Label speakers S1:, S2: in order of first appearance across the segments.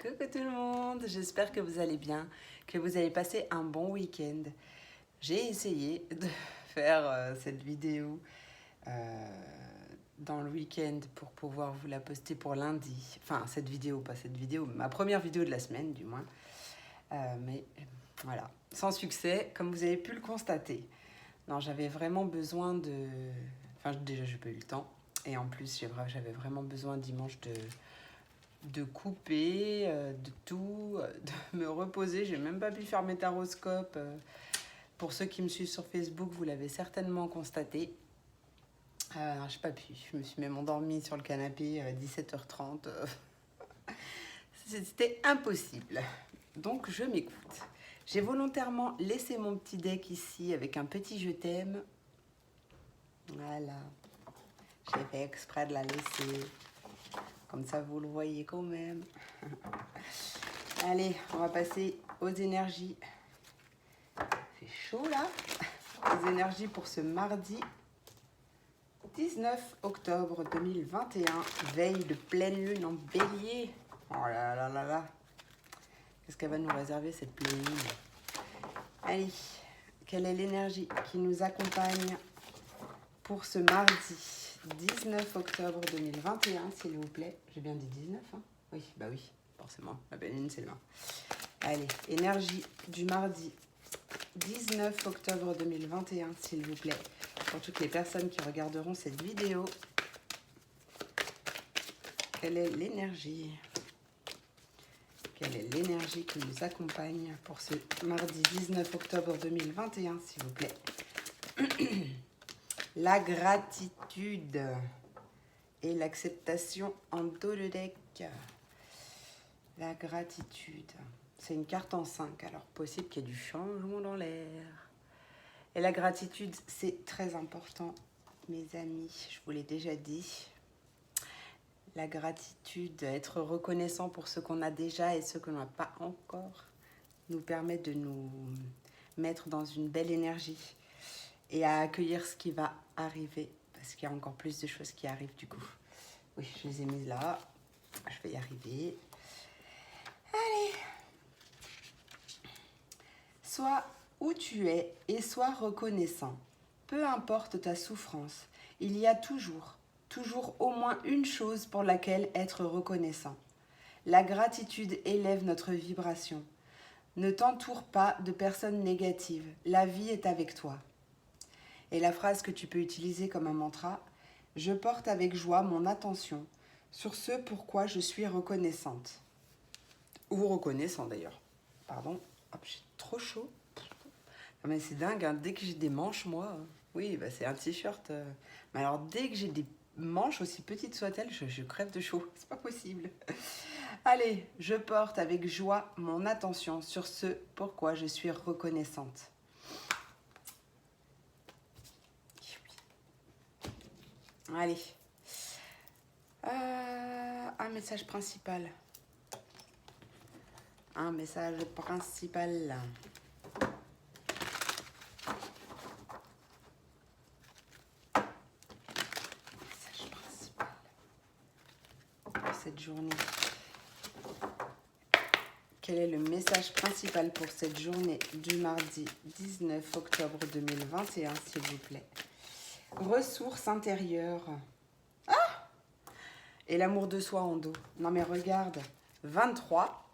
S1: Coucou tout le monde, j'espère que vous allez bien, que vous avez passé un bon week-end. J'ai essayé de faire cette vidéo dans le week-end pour pouvoir vous la poster pour lundi. Enfin, cette vidéo, pas cette vidéo, ma première vidéo de la semaine du moins. Mais voilà, sans succès, comme vous avez pu le constater. Non, j'avais vraiment besoin de... Enfin, déjà, j'ai pas eu le temps. Et en plus, j'avais vraiment besoin dimanche de couper, de tout, de me reposer. J'ai même pas pu faire mes taroscopes. Pour ceux qui me suivent sur Facebook, vous l'avez certainement constaté. J'ai pas pu. Je me suis même endormie sur le canapé à 17h30. C'était impossible. Donc je m'écoute. J'ai volontairement laissé mon petit deck ici avec un petit je t'aime. Voilà. J'ai fait exprès de la laisser. Comme ça, vous le voyez quand même. Allez, on va passer aux énergies. Il fait chaud là. Les énergies pour ce mardi 19 octobre 2021, veille de pleine lune en bélier. Oh là là là là. Qu'est-ce qu'elle va nous réserver cette pleine lune? Allez, quelle est l'énergie qui nous accompagne pour ce mardi 19 octobre 2021, s'il vous plaît? J'ai bien dit 19, hein? Oui, bah oui, forcément. La pleine lune, c'est le 20. Allez, énergie du mardi 19 octobre 2021, s'il vous plaît. Pour toutes les personnes qui regarderont cette vidéo, quelle est l'énergie? Quelle est l'énergie qui nous accompagne pour ce mardi 19 octobre 2021, s'il vous plaît? La gratitude et l'acceptation en dos de deck. La gratitude. C'est une carte en 5, alors possible qu'il y ait du changement dans l'air. Et la gratitude, c'est très important, mes amis, je vous l'ai déjà dit. La gratitude, être reconnaissant pour ce qu'on a déjà et ce qu'on n'a pas encore, nous permet de nous mettre dans une belle énergie et à accueillir ce qui va arriver, parce qu'il y a encore plus de choses qui arrivent du coup. Oui, je les ai mises là, je vais y arriver. Allez! Sois où tu es et sois reconnaissant. Peu importe ta souffrance, il y a toujours au moins une chose pour laquelle être reconnaissant. La gratitude élève notre vibration. Ne t'entoure pas de personnes négatives. La vie est avec toi. Et la phrase que tu peux utiliser comme un mantra, je porte avec joie mon attention sur ce pourquoi je suis reconnaissante. Ou reconnaissant d'ailleurs. Pardon, hop, j'ai trop chaud. Ah, mais c'est dingue, hein. Dès que j'ai des manches, moi, oui, bah c'est un t-shirt. Mais alors, dès que j'ai des manches, aussi petites soient-elles, je crève de chaud. C'est pas possible. Allez, je porte avec joie mon attention sur ce pourquoi je suis reconnaissante. Allez. Un message principal. Un message principal. Cette journée. Quel est le message principal pour cette journée du mardi 19 octobre 2021, s'il vous plaît? Ressources intérieures. Ah! Et l'amour de soi en dos. Non mais regarde, 23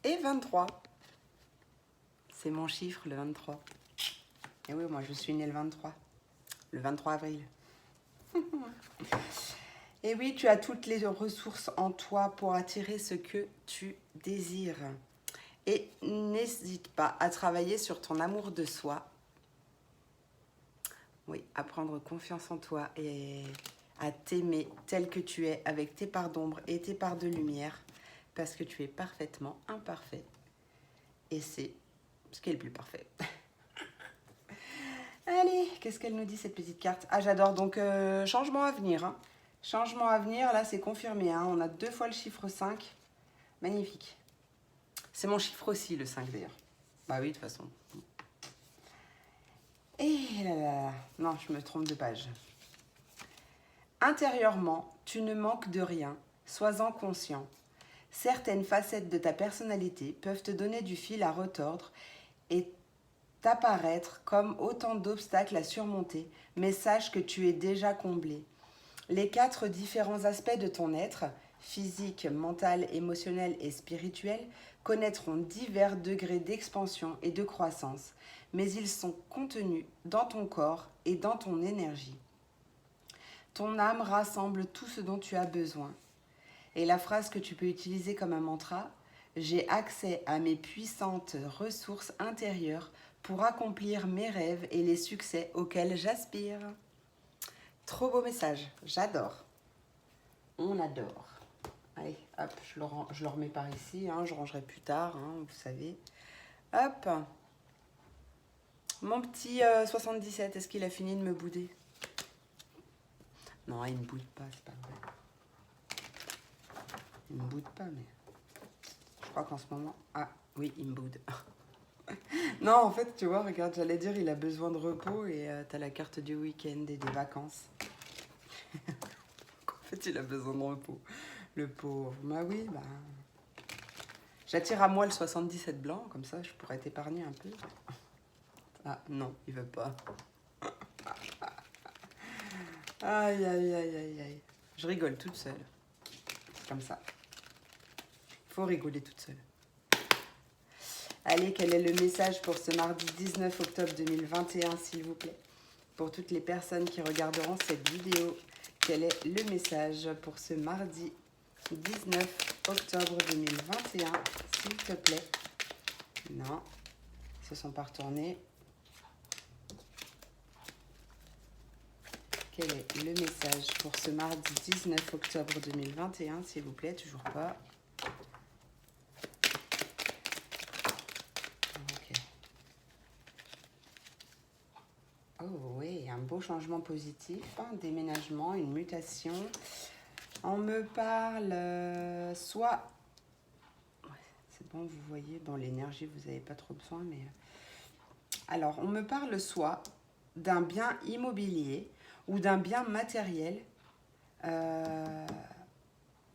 S1: et 23. C'est mon chiffre, le 23. Et oui, moi je suis née le 23 avril. Et oui, tu as toutes les ressources en toi pour attirer ce que tu désires. Et n'hésite pas à travailler sur ton amour de soi. Oui, à prendre confiance en toi et à t'aimer tel que tu es, avec tes parts d'ombre et tes parts de lumière, parce que tu es parfaitement imparfait. Et c'est ce qui est le plus parfait. Allez, qu'est-ce qu'elle nous dit cette petite carte? Ah, j'adore, donc changement à venir, hein. Changement à venir, là c'est confirmé, hein. On a 2 fois le chiffre 5. Magnifique. C'est mon chiffre aussi, le 5 d'ailleurs. Bah oui, de toute façon. Et là là, non, je me trompe de page. Intérieurement, tu ne manques de rien. Sois-en conscient. Certaines facettes de ta personnalité peuvent te donner du fil à retordre et t'apparaître comme autant d'obstacles à surmonter, mais sache que tu es déjà comblé. Les 4 différents aspects de ton être, physique, mental, émotionnel et spirituel, connaîtront divers degrés d'expansion et de croissance, mais ils sont contenus dans ton corps et dans ton énergie. Ton âme rassemble tout ce dont tu as besoin. Et la phrase que tu peux utiliser comme un mantra, j'ai accès à mes puissantes ressources intérieures pour accomplir mes rêves et les succès auxquels j'aspire. Trop beau message, j'adore. On adore. Allez, hop, je le remets par ici, hein, je rangerai plus tard, hein, vous savez. Hop. Mon petit 77, est-ce qu'il a fini de me bouder? Non, il ne me boude pas, c'est pas vrai. Il ne me boude pas, mais... Je crois qu'en ce moment... Ah, oui, il me boude. Non, en fait, tu vois, regarde, j'allais dire, il a besoin de repos et t'as la carte du week-end et des vacances. En fait, il a besoin de repos. Le pauvre. Bah oui, bah... J'attire à moi le 77 blanc, comme ça, je pourrais t'épargner un peu. Ah, non, il veut pas. Aïe, aïe, aïe, aïe, aïe. Je rigole toute seule. Comme ça. Il faut rigoler toute seule. Allez, quel est le message pour ce mardi 19 octobre 2021, s'il vous plaît? Pour toutes les personnes qui regarderont cette vidéo, quel est le message pour ce mardi 19 octobre 2021, s'il te plaît? Non, ils se sont pas retournés. Quel est le message pour ce mardi 19 octobre 2021, s'il vous plaît? Toujours pas. Ok. Oh oui, un beau changement positif, un déménagement, une mutation. On me parle soit... Ouais, c'est bon, vous voyez, bon, l'énergie, vous n'avez pas trop besoin, mais... Alors, on me parle soit d'un bien immobilier ou d'un bien matériel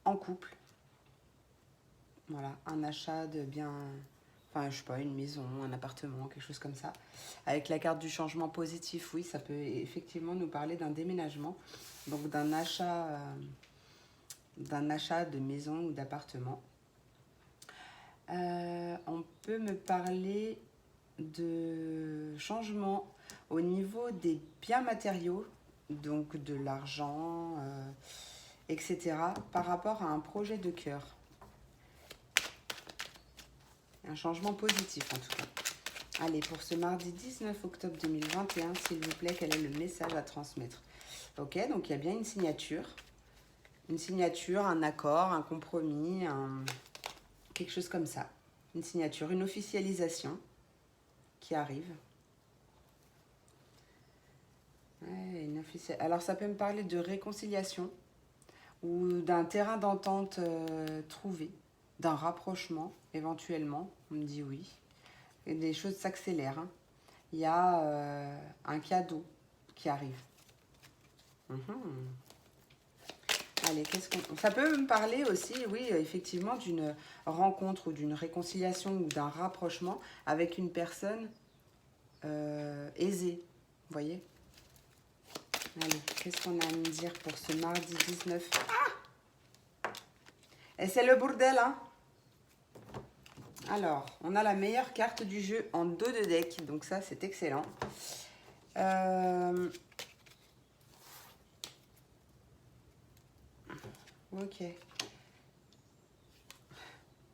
S1: en couple. Voilà, un achat de bien, enfin je sais pas, une maison, un appartement, quelque chose comme ça. Avec la carte du changement positif, oui, ça peut effectivement nous parler d'un déménagement, donc d'un achat de maison ou d'appartement. On peut me parler de changement au niveau des biens matériaux, donc de l'argent, etc., par rapport à un projet de cœur. Un changement positif en tout cas. Allez, pour ce mardi 19 octobre 2021, s'il vous plaît, quel est le message à transmettre? Ok, donc il y a bien une signature, un accord, un compromis, quelque chose comme ça. Une signature, une officialisation qui arrive. Ouais, alors ça peut me parler de réconciliation ou d'un terrain d'entente trouvé, d'un rapprochement éventuellement, on me dit oui. Et des choses s'accélèrent. Hein. Il y a un cadeau qui arrive. Allez, ça peut me parler aussi, oui, effectivement, d'une rencontre ou d'une réconciliation ou d'un rapprochement avec une personne aisée. Vous voyez? Allez, qu'est-ce qu'on a à me dire pour ce mardi 19? Ah! Et c'est le bordel, hein? Alors, on a la meilleure carte du jeu en dos de deck, donc ça, c'est excellent. Ok.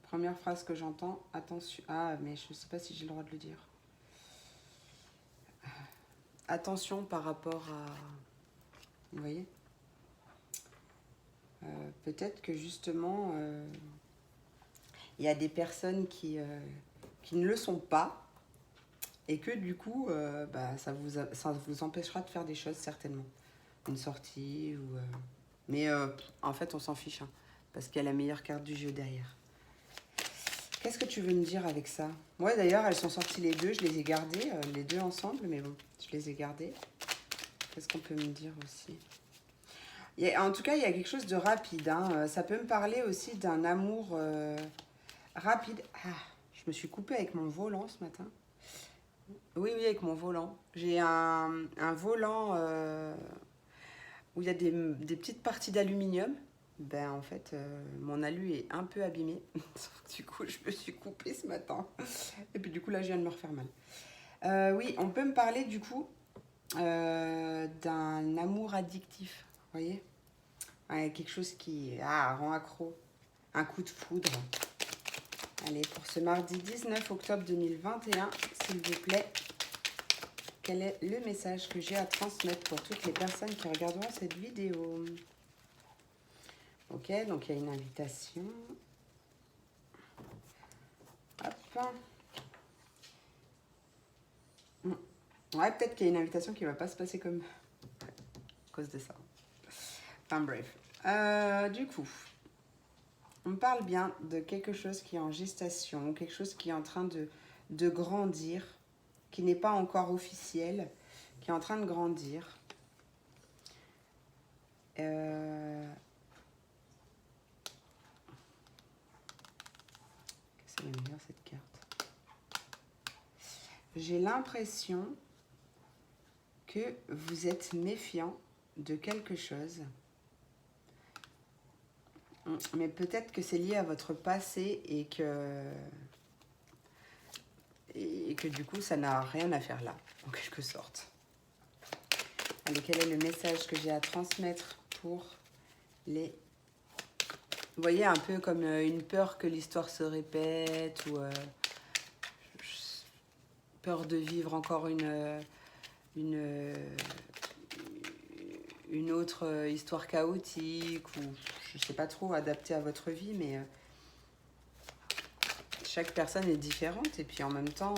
S1: Première phrase que j'entends, attention. Ah, mais je ne sais pas si j'ai le droit de le dire. Attention par rapport à... Vous voyez? Peut-être que justement, il y a des personnes qui ne le sont pas et que du coup, ça vous empêchera de faire des choses certainement. Une sortie ou... Mais en fait, on s'en fiche, hein, parce qu'il y a la meilleure carte du jeu derrière. Qu'est-ce que tu veux me dire avec ça? Moi, d'ailleurs, elles sont sorties les deux. Je les ai gardées, les deux ensemble, mais bon, je les ai gardées. Qu'est-ce qu'on peut me dire aussi? En tout cas, il y a quelque chose de rapide, hein. Ça peut me parler aussi d'un amour rapide. Ah, je me suis coupée avec mon volant ce matin. Oui, oui, avec mon volant. J'ai un volant où il y a des petites parties d'aluminium. Ben, en fait, mon alu est un peu abîmé. Du coup, je me suis coupée ce matin. Et puis, du coup, là, je viens de me refaire mal. Oui, on peut me parler, du coup, d'un amour addictif. Vous voyez? Ouais, quelque chose qui rend accro. Un coup de foudre. Allez, pour ce mardi 19 octobre 2021, s'il vous plaît, quel est le message que j'ai à transmettre pour toutes les personnes qui regarderont cette vidéo? Ok, donc il y a une invitation. Hop. Ouais, peut-être qu'il y a une invitation qui ne va pas se passer comme à cause de ça. Enfin bref. Du coup, on me parle bien de quelque chose qui est en gestation, quelque chose qui est en train de grandir, qui n'est pas encore officiel, qui est en train de grandir. C'est la meilleure cette carte. J'ai l'impression que vous êtes méfiant de quelque chose. Mais peut-être que c'est lié à votre passé et que du coup ça n'a rien à faire là, en quelque sorte. Allez, quel est le message que j'ai à transmettre pour les... Vous voyez, un peu comme une peur que l'histoire se répète ou peur de vivre encore une autre histoire chaotique ou je sais pas trop, adaptée à votre vie, mais chaque personne est différente et puis en même temps,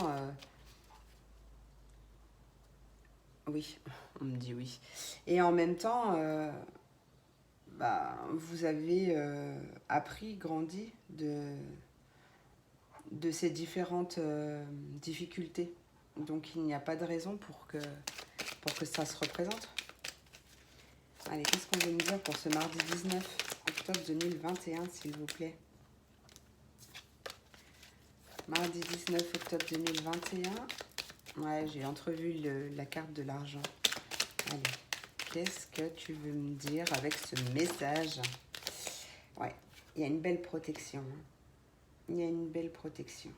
S1: oui, on me dit oui. Et en même temps, vous avez appris, grandi de ces différentes difficultés. Donc il n'y a pas de raison pour que ça se représente. Allez, qu'est-ce qu'on veut me dire pour ce mardi 19 octobre 2021, s'il vous plaît? Mardi 19 octobre 2021. Ouais, j'ai entrevu la carte de l'argent. Allez, qu'est-ce que tu veux me dire avec ce message? Ouais, il y a une belle protection. Il y a une belle protection.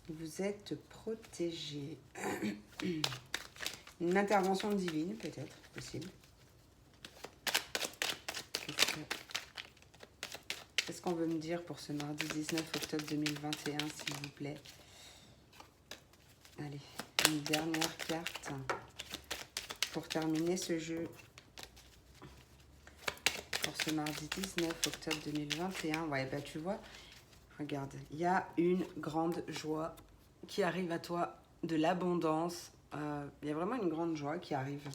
S1: Vous êtes protégé. Une intervention divine, peut-être, possible. Qu'est-ce qu'on veut me dire pour ce mardi 19 octobre 2021, s'il vous plaît? Allez, une dernière carte pour terminer ce jeu. Pour ce mardi 19 octobre 2021, ouais, bah tu vois, regarde, il y a une grande joie qui arrive à toi, de l'abondance. Il y a vraiment une grande joie qui arrive.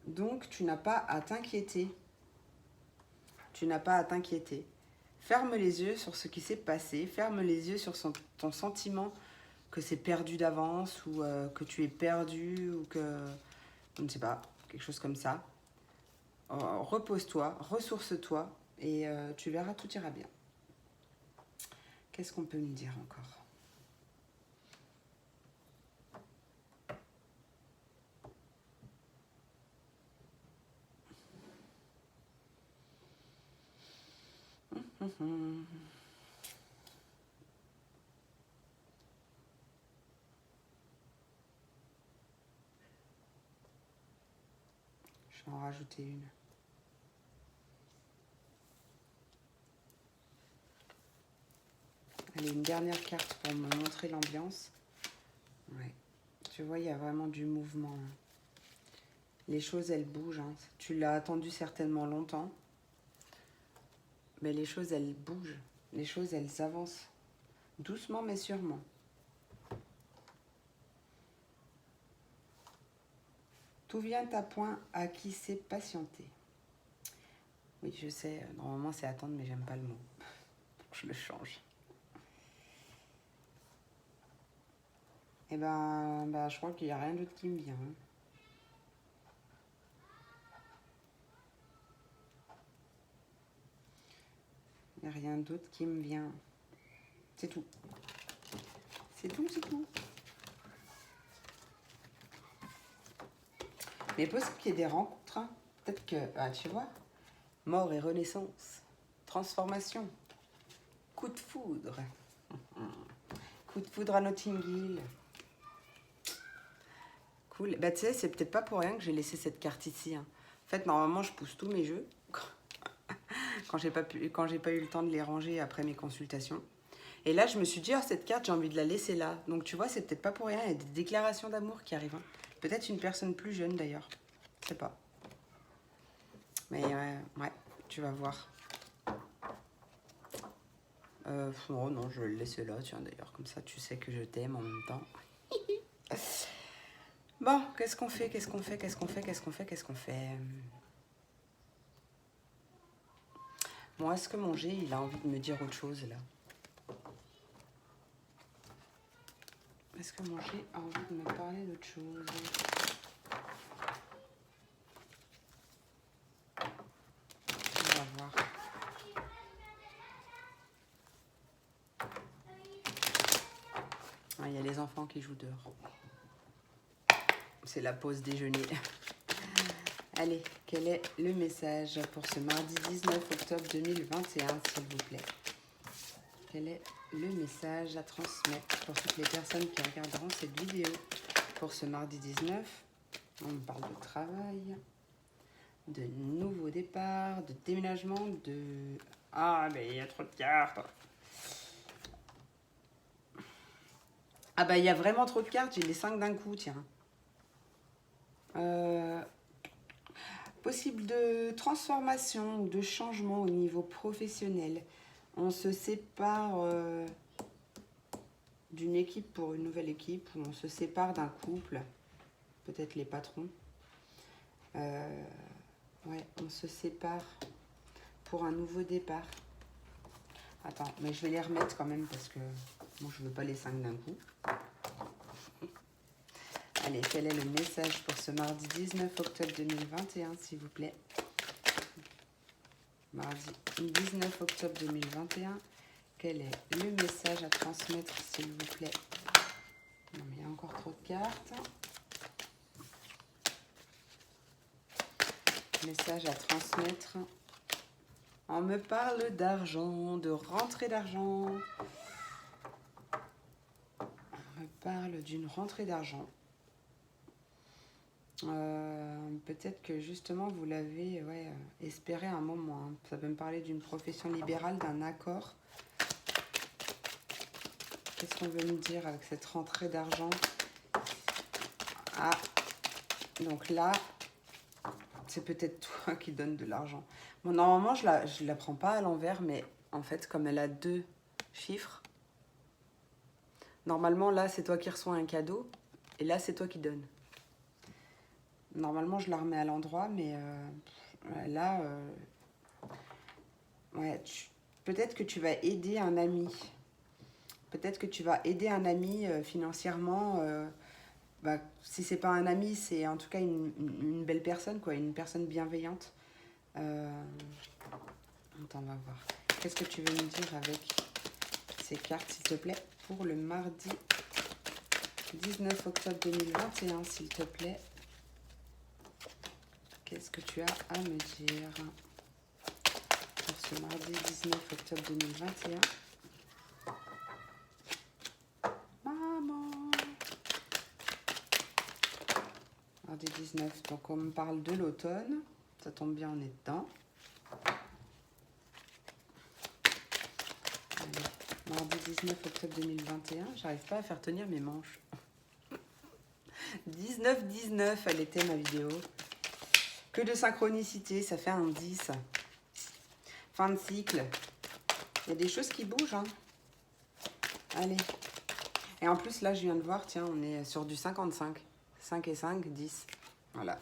S1: Donc, tu n'as pas à t'inquiéter. Tu n'as pas à t'inquiéter. Ferme les yeux sur ce qui s'est passé. Ferme les yeux sur ton sentiment que c'est perdu d'avance ou que tu es perdu ou que, je ne sais pas, quelque chose comme ça. Repose-toi, ressource-toi et tu verras, tout ira bien. Qu'est-ce qu'on peut me dire encore? Je vais en rajouter une. Allez, une dernière carte pour me montrer l'ambiance. Ouais. Tu vois, il y a vraiment du mouvement. Les choses, elles bougent. Hein. Tu l'as attendu certainement longtemps. Mais les choses, elles bougent. Les choses, elles avancent. Doucement, mais sûrement. Tout vient à point à qui sait patienter. Oui, je sais, normalement c'est attendre, mais j'aime pas le mot. Donc je le change. Et je crois qu'il n'y a rien d'autre qui me vient. n'y a rien d'autre qui me vient. C'est tout. C'est tout, c'est tout. Mais possible qu'il y ait des rencontres. Hein. Peut-être que, ah, tu vois, mort et renaissance, transformation, coup de foudre. Coup de foudre à Notting Hill. Cool. Bah tu sais, c'est peut-être pas pour rien que j'ai laissé cette carte ici. Hein. En fait, normalement, je pousse tous mes jeux quand j'ai pas eu le temps de les ranger après mes consultations. Et là, je me suis dit, oh, cette carte, j'ai envie de la laisser là. Donc, tu vois, c'est peut-être pas pour rien. Il y a des déclarations d'amour qui arrivent. Hein. Peut-être une personne plus jeune, d'ailleurs. Je sais pas. Mais ouais, tu vas voir. Oh non, je vais le laisser là, tiens, d'ailleurs. Comme ça, tu sais que je t'aime en même temps. Bon, qu'est-ce qu'on fait? Bon, est-ce que mon G, il a envie de me dire autre chose, là? Est-ce que mon G a envie de me parler d'autre chose? On va voir. Ah, il y a les enfants qui jouent dehors. C'est la pause déjeuner. Allez, quel est le message pour ce mardi 19 octobre 2021, s'il vous plaît? Quel est le message à transmettre pour toutes les personnes qui regarderont cette vidéo pour ce mardi 19? On parle de travail, de nouveau départ, de déménagement, de... Ah, mais il y a trop de cartes. Ah bah, il y a vraiment trop de cartes, j'ai les 5 d'un coup, tiens. Possible de transformation ou de changement au niveau professionnel. On se sépare d'une équipe pour une nouvelle équipe, ou on se sépare d'un couple, peut-être les patrons. Ouais, on se sépare pour un nouveau départ. Attends, mais je vais les remettre quand même parce que moi je veux pas les 5 d'un coup. Allez, quel est le message pour ce mardi 19 octobre 2021, s'il vous plaît? Mardi 19 octobre 2021, quel est le message à transmettre, s'il vous plaît? Non, mais il y a encore trop de cartes. Message à transmettre. On me parle d'argent, de rentrée d'argent. On me parle d'une rentrée d'argent. Peut-être que justement vous l'avez espéré un moment. Hein. Ça peut me parler d'une profession libérale, d'un accord. Qu'est-ce qu'on veut me dire avec cette rentrée d'argent? Ah, donc là, c'est peut-être toi qui donne de l'argent. Bon, normalement, je la prends pas à l'envers, mais en fait, comme elle a 2 chiffres, normalement, là, c'est toi qui reçois un cadeau, et là, c'est toi qui donnes. Normalement, je la remets à l'endroit, mais là, ouais, peut-être que tu vas aider un ami. Peut-être que tu vas aider un ami financièrement. Bah, si c'est pas un ami, c'est en tout cas une belle personne, quoi, une personne bienveillante. Attends, on va voir. Qu'est-ce que tu veux me dire avec ces cartes, s'il te plaît, pour le mardi 19 octobre 2021, s'il te plaît? Qu'est-ce que tu as à me dire pour ce mardi 19 octobre 2021? Maman! Mardi 19, donc on me parle de l'automne. Ça tombe bien, on est dedans. Allez, mardi 19 octobre 2021, j'arrive pas à faire tenir mes manches. 19-19, elle était ma vidéo. Que de synchronicité, ça fait un 10. Fin de cycle. Il y a des choses qui bougent. Hein. Allez. Et en plus, là, je viens de voir, tiens, on est sur du 55. 5 et 5, 10. Voilà.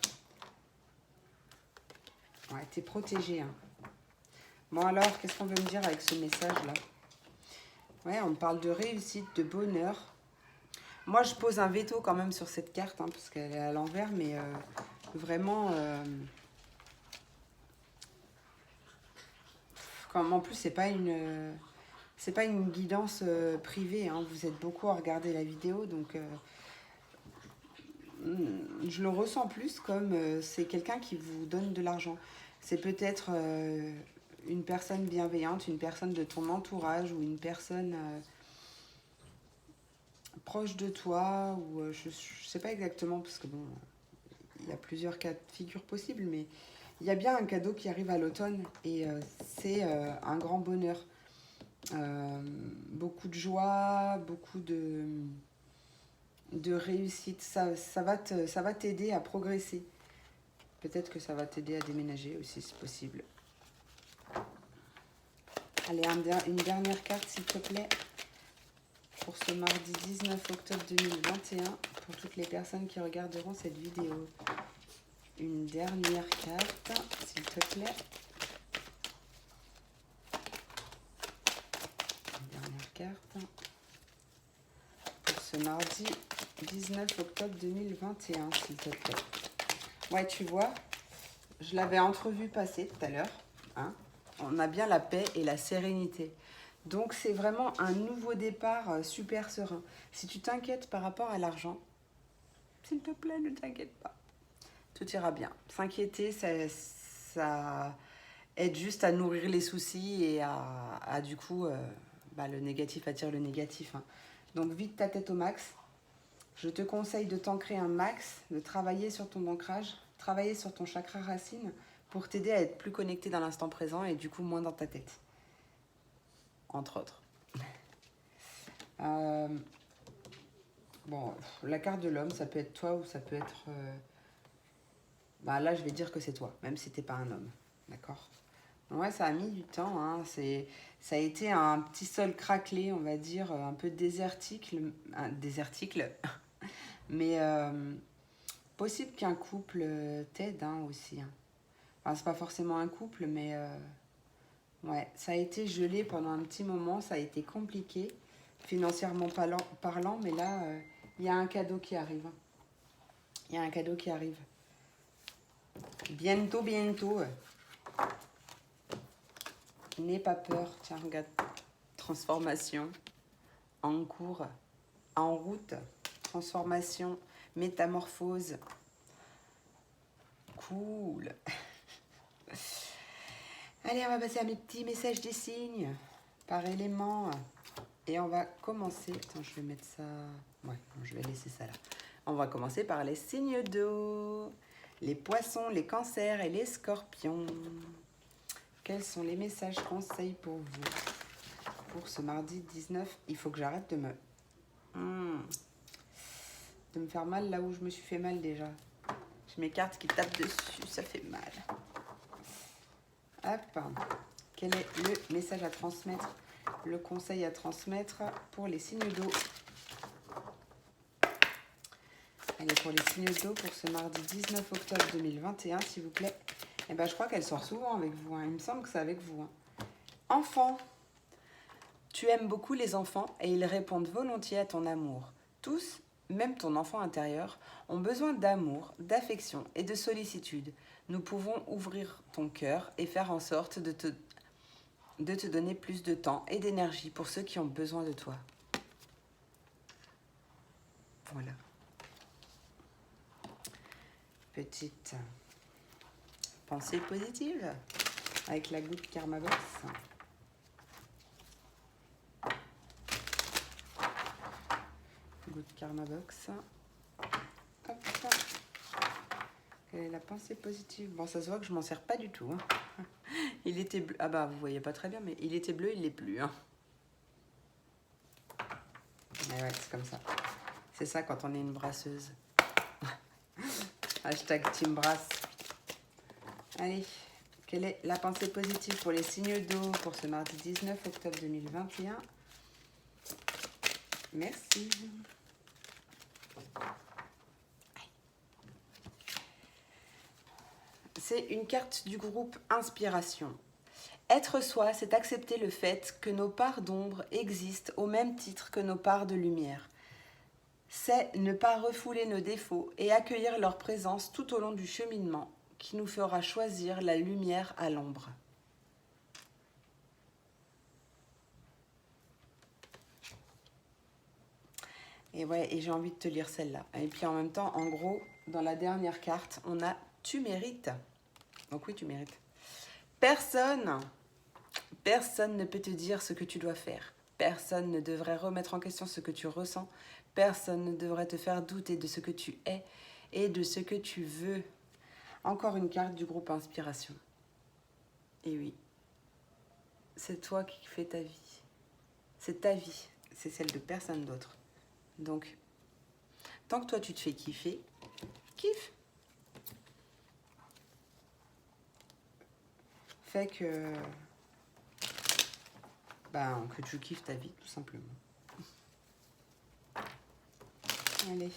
S1: Ouais, t'es protégé. Hein. Bon, alors, qu'est-ce qu'on veut me dire avec ce message-là? Ouais, on me parle de réussite, de bonheur. Moi, je pose un veto quand même sur cette carte, hein, parce qu'elle est à l'envers, mais vraiment... Enfin, en plus, c'est pas une guidance privée, hein. Vous êtes beaucoup à regarder la vidéo, donc je le ressens plus comme c'est quelqu'un qui vous donne de l'argent. C'est peut-être une personne bienveillante, une personne de ton entourage ou une personne proche de toi, ou je sais pas exactement, parce que bon, il y a plusieurs cas de figure possibles, mais il y a bien un cadeau qui arrive à l'automne et c'est un grand bonheur. Beaucoup de joie, beaucoup de réussite. Ça va t'aider à progresser. Peut-être que ça va t'aider à déménager aussi, c'est possible. Allez, une dernière carte, s'il te plaît, pour ce mardi 19 octobre 2021, pour toutes les personnes qui regarderont cette vidéo. Une dernière carte, s'il te plaît. Une dernière carte pour ce mardi 19 octobre 2021, s'il te plaît. Ouais, tu vois, je l'avais entrevu passer tout à l'heure. Hein, on a bien la paix et la sérénité. Donc, c'est vraiment un nouveau départ super serein. Si tu t'inquiètes par rapport à l'argent, s'il te plaît, ne t'inquiète pas. Tout ira bien. S'inquiéter, ça aide juste à nourrir les soucis et à du coup, le négatif attire le négatif. Hein. Donc, vide ta tête au max. Je te conseille de t'ancrer un max, de travailler sur ton ancrage, travailler sur ton chakra racine pour t'aider à être plus connecté dans l'instant présent et du coup moins dans ta tête. Entre autres. Bon, la carte de l'homme, ça peut être toi ou ça peut être... là, je vais dire que c'est toi, même si t'es pas un homme. D'accord? Ouais, ça a mis du temps. Hein. Ça a été un petit sol craquelé, on va dire, un peu désertique. Mais possible qu'un couple t'aide aussi. Hein. Enfin, c'est pas forcément un couple, mais ouais, ça a été gelé pendant un petit moment. Ça a été compliqué, financièrement parlant, mais là, il y a un cadeau qui arrive. Il y a un cadeau qui arrive. Bientôt, bientôt. N'aie pas peur. Tiens, regarde. Transformation. En cours. En route. Transformation. Métamorphose. Cool. Allez, on va passer à mes petits messages des signes. Par élément. Et on va commencer. Attends, je vais mettre ça... Ouais, non, je vais laisser ça là. On va commencer par les signes d'eau. Les poissons, les cancers et les scorpions. Quels sont les messages conseils pour vous pour ce mardi 19? Il faut que j'arrête de me faire mal là où je me suis fait mal déjà. J'ai mes cartes qui tapent dessus, ça fait mal. Hop. Quel est le message à transmettre, le conseil à transmettre pour les signes d'eau? Allez, pour les signes d'eau, pour ce mardi 19 octobre 2021, s'il vous plaît. Eh ben, je crois qu'elle sort souvent avec vous. Hein. Il me semble que c'est avec vous. Hein. Enfant. Tu aimes beaucoup les enfants et ils répondent volontiers à ton amour. Tous, même ton enfant intérieur, ont besoin d'amour, d'affection et de sollicitude. Nous pouvons ouvrir ton cœur et faire en sorte de te donner plus de temps et d'énergie pour ceux qui ont besoin de toi. Voilà. Petite pensée positive avec la goutte Karma Box. Goutte Karma Box. Hop. Quelle est la pensée positive? Bon, ça se voit que je m'en sers pas du tout. Hein. Il était bleu. Ah bah, vous voyez pas très bien, mais il était bleu, il l'est plus. Hein. Mais ouais, c'est comme ça. C'est ça quand on est une brasseuse. Hashtag Team Brass. Allez, quelle est la pensée positive pour les signes d'eau pour ce mardi 19 octobre 2021? Merci. C'est une carte du groupe Inspiration. Être soi, c'est accepter le fait que nos parts d'ombre existent au même titre que nos parts de lumière. C'est ne pas refouler nos défauts et accueillir leur présence tout au long du cheminement qui nous fera choisir la lumière à l'ombre. Et ouais, et j'ai envie de te lire celle-là. Et puis en même temps, en gros, dans la dernière carte, on a « Tu mérites ». Donc oui, tu mérites. Personne ne peut te dire ce que tu dois faire. Personne ne devrait remettre en question ce que tu ressens. Personne ne devrait te faire douter de ce que tu es et de ce que tu veux. Encore une carte du groupe Inspiration. Et oui, c'est toi qui fais ta vie. C'est ta vie, c'est celle de personne d'autre. Donc, tant que toi tu te fais kiffer, kiffe. Fait que tu kiffes ta vie, tout simplement. Allez.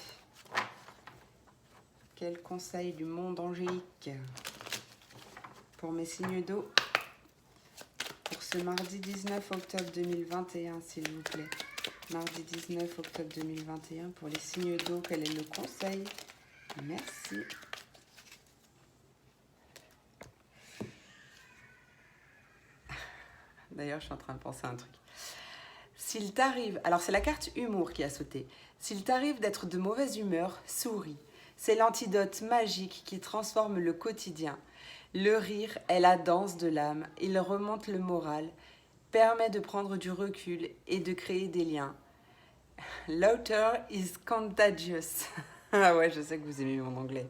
S1: Quel conseil du monde angélique pour mes signes d'eau pour ce mardi 19 octobre 2021, s'il vous plaît. Mardi 19 octobre 2021 pour les signes d'eau, quel est le conseil? Merci. D'ailleurs, je suis en train de penser à un truc. S'il t'arrive, alors c'est la carte humour qui a sauté. S'il t'arrive d'être de mauvaise humeur, souris. C'est l'antidote magique qui transforme le quotidien. Le rire est la danse de l'âme. Il remonte le moral, permet de prendre du recul et de créer des liens. Laughter is contagious. Ah ouais, je sais que vous aimez mon anglais.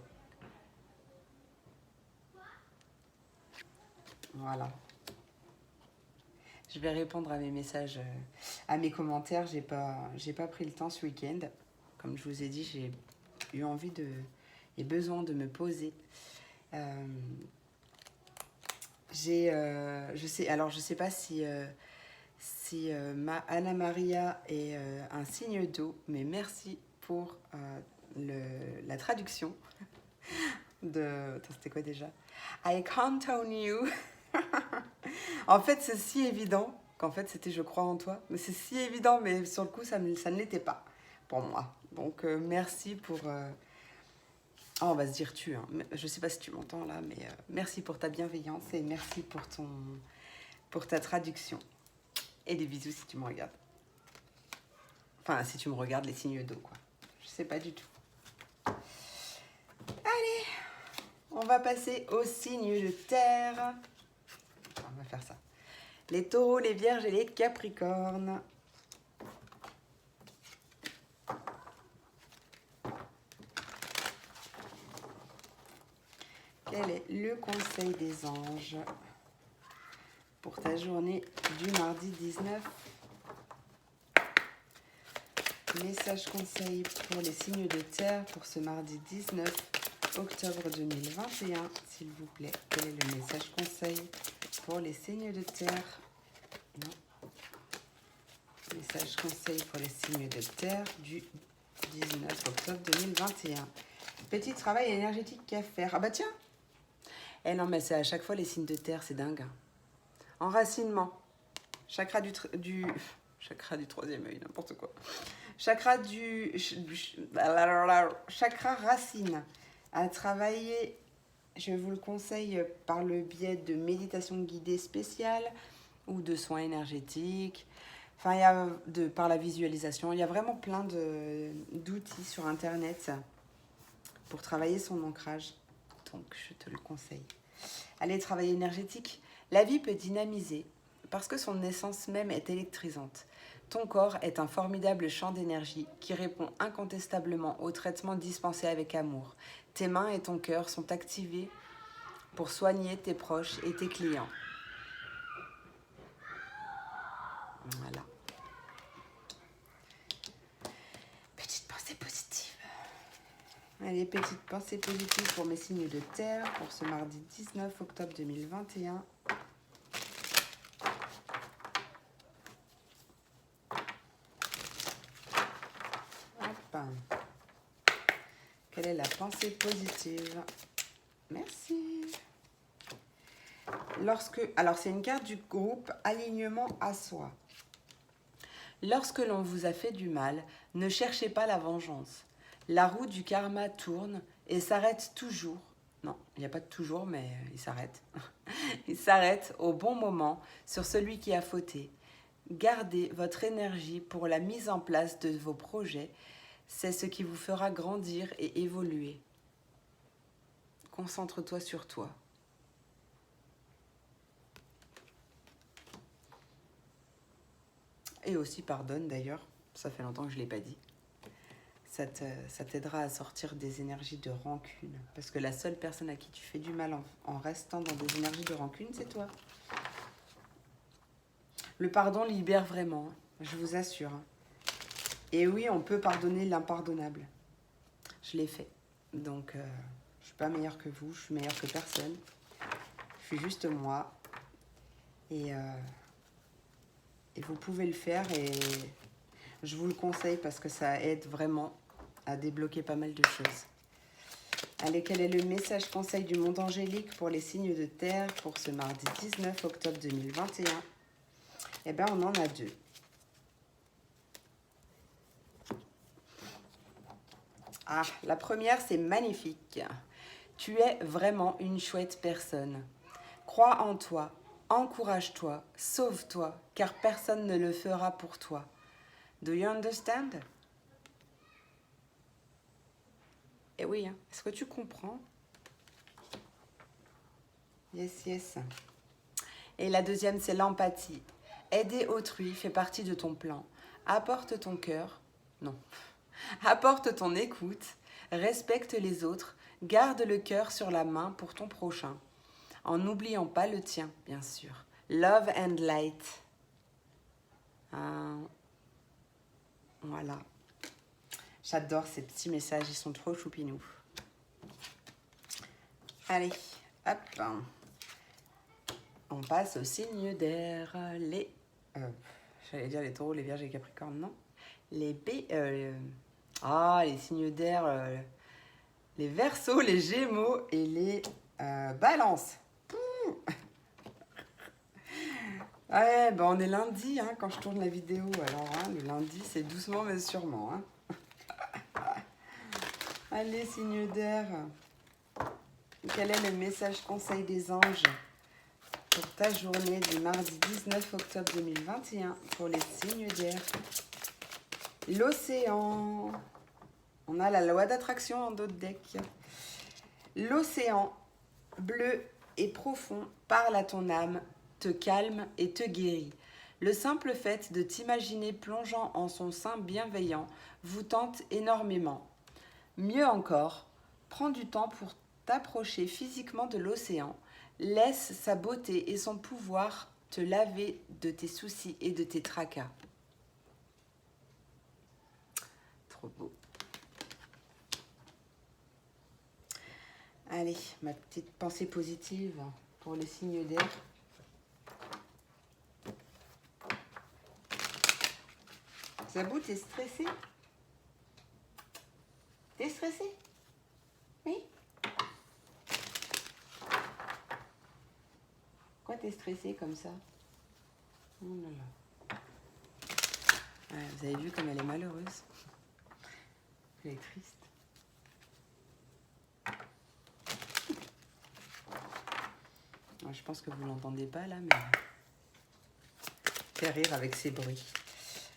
S1: Voilà. Je vais répondre à mes messages, à mes commentaires. J'ai pas pris le temps ce week-end. Comme je vous ai dit, j'ai eu envie et besoin de me poser. Je sais pas si Anna Maria est un signe d'eau, mais merci pour la traduction de... Attends, c'était quoi déjà? I count on you. En fait, c'est si évident qu'en fait, c'était je crois en toi. Mais c'est si évident, mais sur le coup, ça ne l'était pas pour moi. Donc, merci pour... Oh, on va se dire tu. Hein. Je sais pas si tu m'entends là, mais merci pour ta bienveillance et merci pour ta traduction. Et des bisous si tu me regardes. Enfin, si tu me regardes, les signes d'eau, quoi. Je sais pas du tout. Allez, on va passer aux signes de terre. On va faire ça. Les taureaux, les vierges et les capricornes. Quel est le conseil des anges pour ta journée du mardi 19? Message conseil pour les signes de terre pour ce mardi 19 octobre 2021, s'il vous plaît. Quel est le message conseil pour les signes de terre? Non. Message conseil pour les signes de terre du 19 octobre 2021. Petit travail énergétique à faire. Ah bah tiens! Eh non, mais c'est à chaque fois les signes de terre, c'est dingue. Enracinement. Chakra du chakra du troisième œil, n'importe quoi. Chakra racine. À travailler, je vous le conseille par le biais de méditation guidée spéciale ou de soins énergétiques. Enfin, par la visualisation. Il y a vraiment plein d'outils sur Internet pour travailler son ancrage. Donc, je te le conseille. Allez, travail énergétique. La vie peut dynamiser parce que son essence même est électrisante. Ton corps est un formidable champ d'énergie qui répond incontestablement aux traitements dispensés avec amour. Tes mains et ton cœur sont activés pour soigner tes proches et tes clients. Voilà. Petite pensée positive. Allez, petite pensée positive pour mes signes de terre pour ce mardi 19 octobre 2021. Quelle est la pensée positive? Merci. Alors, c'est une carte du groupe Alignement à soi. Lorsque l'on vous a fait du mal, ne cherchez pas la vengeance. La roue du karma tourne et s'arrête toujours. Non, il n'y a pas de toujours, mais il s'arrête. Il s'arrête au bon moment sur celui qui a fauté. Gardez votre énergie pour la mise en place de vos projets. C'est ce qui vous fera grandir et évoluer. Concentre-toi sur toi. Et aussi pardonne d'ailleurs, ça fait longtemps que je ne l'ai pas dit. Ça t'aidera à sortir des énergies de rancune. Parce que la seule personne à qui tu fais du mal en restant dans des énergies de rancune, c'est toi. Le pardon libère vraiment, je vous assure. Et oui, on peut pardonner l'impardonnable. Je l'ai fait. Donc, je ne suis pas meilleure que vous, je suis meilleure que personne. Je suis juste moi. Et vous pouvez le faire et je vous le conseille parce que ça aide vraiment à débloquer pas mal de choses. Allez, quel est le message conseil du monde angélique pour les signes de terre pour ce mardi 19 octobre 2021? Eh bien, on en a deux. Ah, la première, c'est magnifique. Tu es vraiment une chouette personne. Crois en toi, encourage-toi, sauve-toi, car personne ne le fera pour toi. Do you understand? Eh oui, hein. Est-ce que tu comprends? Yes, yes. Et la deuxième, c'est l'empathie. Aider autrui fait partie de ton plan. Apporte ton cœur. Non. Apporte ton écoute. Respecte les autres. Garde le cœur sur la main pour ton prochain. En n'oubliant pas le tien, bien sûr. Love and light. Voilà. J'adore ces petits messages, ils sont trop choupinous. Allez, hop. On passe aux signes d'air. J'allais dire les taureaux, les vierges et les capricornes, non. Les signes d'air. Les verseaux, les gémeaux et les balances. Ouais, ben on est lundi hein, quand je tourne la vidéo. Alors, hein, le lundi, c'est doucement mais sûrement. Hein. Allez, signe d'air. Quel est le message conseil des anges pour ta journée du mardi 19 octobre 2021 pour les signes d'air? L'océan. On a la loi d'attraction en dos de deck. L'océan bleu et profond parle à ton âme, te calme et te guérit. Le simple fait de t'imaginer plongeant en son sein bienveillant vous tente énormément. Mieux encore, prends du temps pour t'approcher physiquement de l'océan. Laisse sa beauté et son pouvoir te laver de tes soucis et de tes tracas. Trop beau. Allez, ma petite pensée positive pour les signes d'air. Zabou, t'es stressé? T'es stressé? Oui? Pourquoi t'es stressé comme ça? Oh là là. Ouais, vous avez vu comme elle est malheureuse? Elle est triste. Je pense que vous l'entendez pas là, mais fait rire avec ses bruits.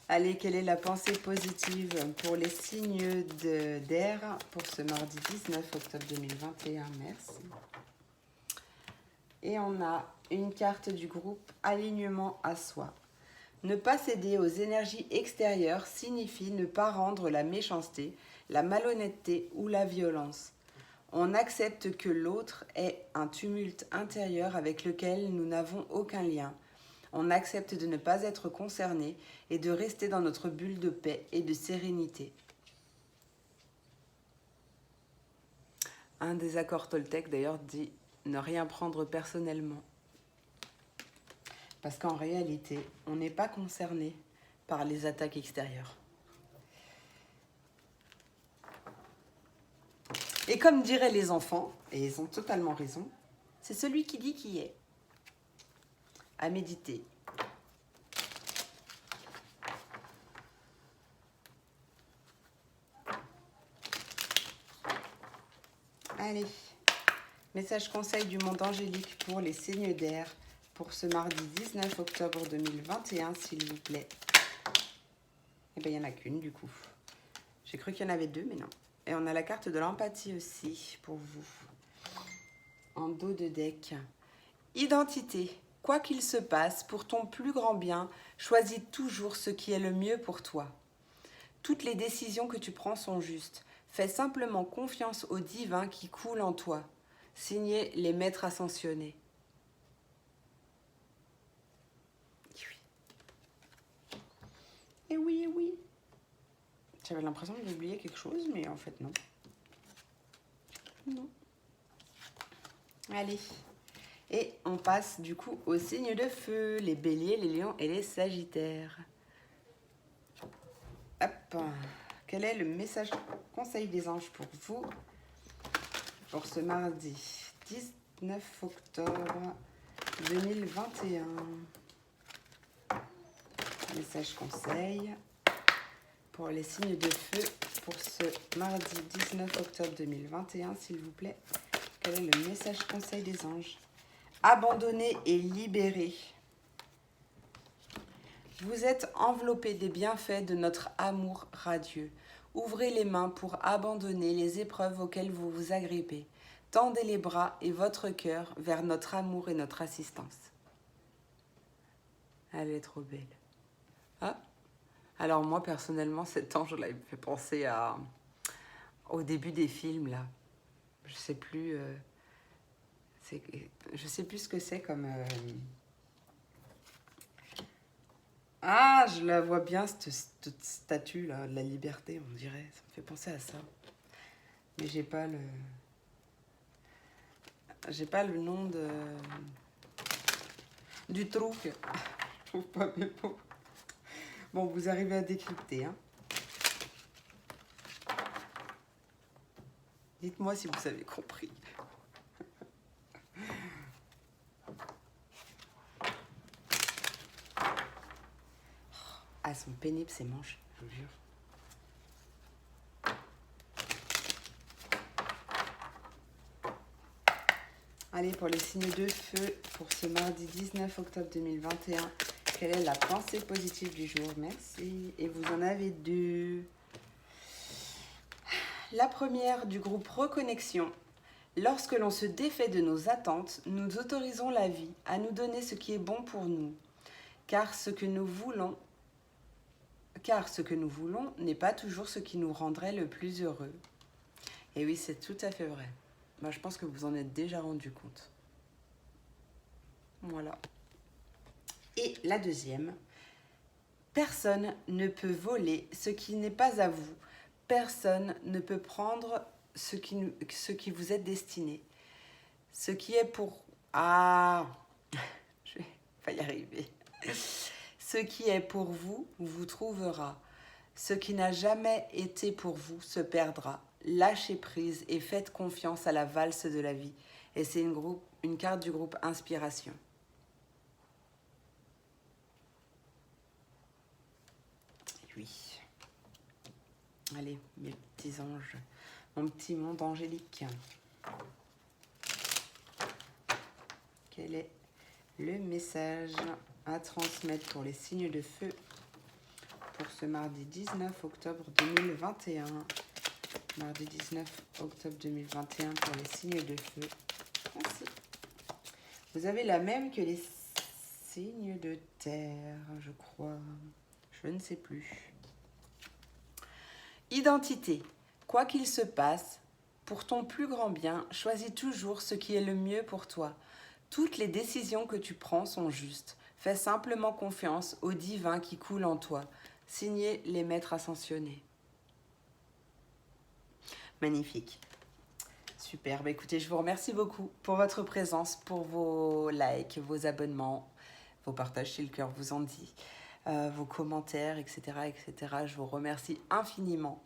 S1: Allez, quelle est la pensée positive pour les signes d'air pour ce mardi 19 octobre 2021? Merci. Et on a une carte du groupe Alignement à soi. Ne pas céder aux énergies extérieures signifie ne pas rendre la méchanceté, la malhonnêteté ou la violence. On accepte que l'autre est un tumulte intérieur avec lequel nous n'avons aucun lien. On accepte de ne pas être concerné et de rester dans notre bulle de paix et de sérénité. Un des accords Toltec d'ailleurs dit ne rien prendre personnellement. Parce qu'en réalité, on n'est pas concerné par les attaques extérieures. Et comme diraient les enfants, et ils ont totalement raison, c'est celui qui dit qui est. À méditer. Allez, message conseil du monde angélique pour les signes d'air pour ce mardi 19 octobre 2021, s'il vous plaît. Eh bien, il n'y en a qu'une du coup. J'ai cru qu'il y en avait deux, mais non. Et on a la carte de l'empathie aussi pour vous. En dos de deck. Identité. Quoi qu'il se passe, pour ton plus grand bien, choisis toujours ce qui est le mieux pour toi. Toutes les décisions que tu prends sont justes. Fais simplement confiance au divin qui coule en toi. Signé les maîtres ascensionnés. Et oui, et oui. J'avais l'impression d'oublier quelque chose, mais en fait non. Non. Allez. Et on passe du coup aux signes de feu, les béliers, les lions et les sagittaires. Hop. Quel est le message conseil des anges pour vous pour ce mardi 19 octobre 2021? Message conseil pour les signes de feu pour ce mardi 19 octobre 2021, s'il vous plaît. Quel est le message conseil des anges? Abandonné et libéré. Vous êtes enveloppé des bienfaits de notre amour radieux. Ouvrez les mains pour abandonner les épreuves auxquelles vous vous agrippez. Tendez les bras et votre cœur vers notre amour et notre assistance. Elle est trop belle. Ah, alors moi, personnellement, cet ange, là, il me fait penser au début des films, là. Je sais plus... je sais plus ce que c'est comme... Ah, je la vois bien, cette statue là, de la liberté, on dirait. Ça me fait penser à ça. Mais j'ai pas le nom du truc. Je trouve pas mes mots. Bon, vous arrivez à décrypter, hein. Dites-moi si vous avez compris. Ah, elles sont pénibles ces manches, je vous jure. Allez, pour les signes de feu, pour ce mardi 19 octobre 2021, quelle est la pensée positive du jour? Merci. Et vous en avez deux. La première du groupe Reconnexion. Lorsque l'on se défait de nos attentes, nous autorisons la vie à nous donner ce qui est bon pour nous. Car ce que nous voulons n'est pas toujours ce qui nous rendrait le plus heureux. Et oui, c'est tout à fait vrai. Moi, je pense que vous en êtes déjà rendu compte. Voilà. Et la deuxième, personne ne peut voler ce qui n'est pas à vous. Personne ne peut prendre ce qui vous est destiné. Ce qui est pour... Ah, je vais pas y arriver. Ce qui est pour vous, vous trouvera. Ce qui n'a jamais été pour vous se perdra. Lâchez prise et faites confiance à la valse de la vie. Et c'est une carte du groupe Inspiration. Oui. Allez, mes petits anges. Mon petit monde angélique. Quel est le message à transmettre pour les signes de feu pour ce mardi 19 octobre 2021? Mardi 19 octobre 2021 pour les signes de feu. Merci. Vous avez la même que les signes de terre, je crois. Je ne sais plus. Identité. Quoi qu'il se passe, pour ton plus grand bien, choisis toujours ce qui est le mieux pour toi. Toutes les décisions que tu prends sont justes. Fais simplement confiance au divin qui coule en toi. Signé les maîtres ascensionnés. Magnifique. Super. Bah, écoutez, je vous remercie beaucoup pour votre présence, pour vos likes, vos abonnements, vos partages si le cœur vous en dit, vos commentaires, etc., etc. Je vous remercie infiniment.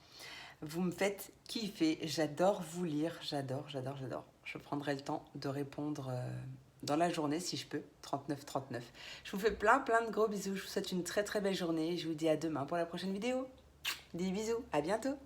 S1: Vous me faites kiffer. J'adore vous lire. J'adore. Je prendrai le temps de répondre dans la journée si je peux. 39. Je vous fais plein de gros bisous. Je vous souhaite une très belle journée. Je vous dis à demain pour la prochaine vidéo. Des bisous. À bientôt.